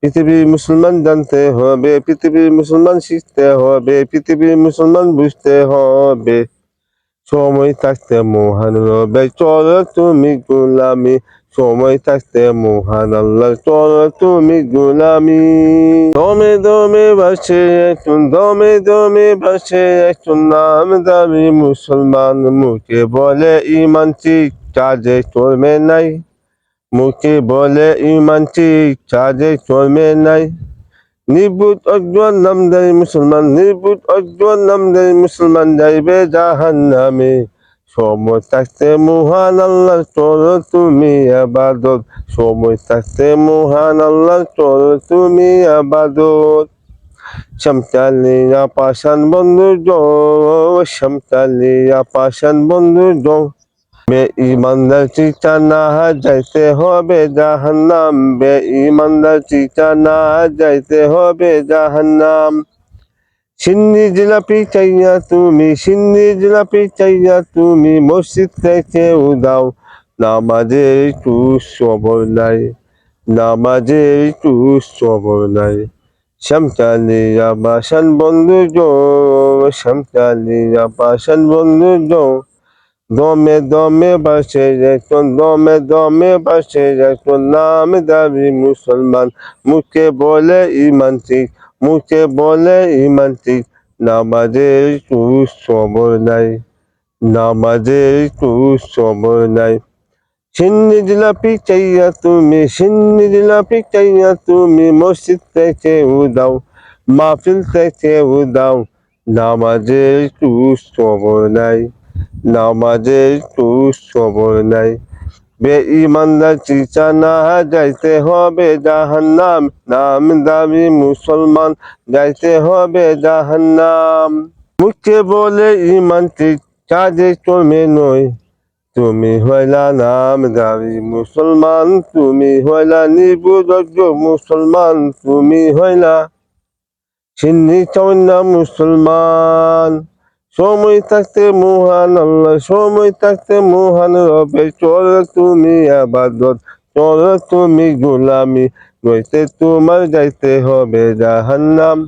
পৃথিবীর মুসলমান জানতে হবে, পৃথিবীর মুসলমান শিখতে হবে, পৃথিবীর মুসলমান বুঝতে হবে। সময় থাকতে মহান রবের চলো তুমি গোলামি, সময় থাকতে মহান আল্লাহ চলো তুমি গোলামি। দমে দমে ভাসে একজন, দমে দমে ভাসে একজন নাম দামি মুসলমান, মুখে বলে ইমান ঠিক কাজে চলবে নাই, মুখে বলে ইমান ঠিক কাজে চলবে নাই। নির্বুত অজ্ঞান নামদারি মুসলমান, নির্বুত অজ্ঞান নামদারি মুসলমান যাইবে জাহান্নামে। সময় থাকতে মহান আল্লাহ চলো তুমি ইবাদত, সময় থাকতে মহান আল্লাহ চলো তুমি ইবাদত। শ্যামচালিয়া পাষাণ বন্ধু জয়, শ্যামচালিয়া পাষাণ বন্ধু জয়। বেঈমানদার ঠিকানা যাইতে হবে জাহান্নাম, বেঈমানদার ঠিকানা যাইতে হবে জাহান্নাম। সিন্নি জিলাপি চাইয়া তুমি, সিন্নি জিলাপি চাইয়া তুমি মসজিদ থেকে উদাও, নামাজে একটু সবর নাই, নামাজে একটু সবর নাই। শ্যামচালিয়া পাষাণ বন্ধু জয়, শ্যামচালিয়া পাষাণ বন্ধু জয়। দমে দমে ভাসে একজন, দমে দমে ভাসে একজন নাম দাবি মুসলমান, মুখে বলে ইমান ঠিক, মুখে বলে ইমান ঠিক। নামাজে একটু সবর নাই, নামাজে একটু সবর নাই। সিন্নি জিলাপি চাইয়া তুমি, সিন্নি জিলাপি চাইয়া তুমি মসজিদ থেকে উদাও, মাহফিল থেকে উদাও, নামাজে একটু সবর নাই, নামাজে একটু সবর নাই। বেঈমানদার ঠিকানা যাইতে হবে জাহান্নাম, নাম দামি মুসলমান যাইতে হবে জাহান্নাম। মুখে বলে ইমান ঠিক কাজে চলবে নয়, তুমি হইলা নাম দামি মুসলমান, তুমি হইলা নির্বুদ্ধ মুসলমান, তুমি হইলা সিন্নি চাওয়া মুসলমান। সময় থাকতে মহান আল্লাহ, সময় থাকতে মহান রবে চলো তুমি ইবাদত, চলো তুমি গোলামি, নইতে তোমার যাইতে হবে জাহান্নাম।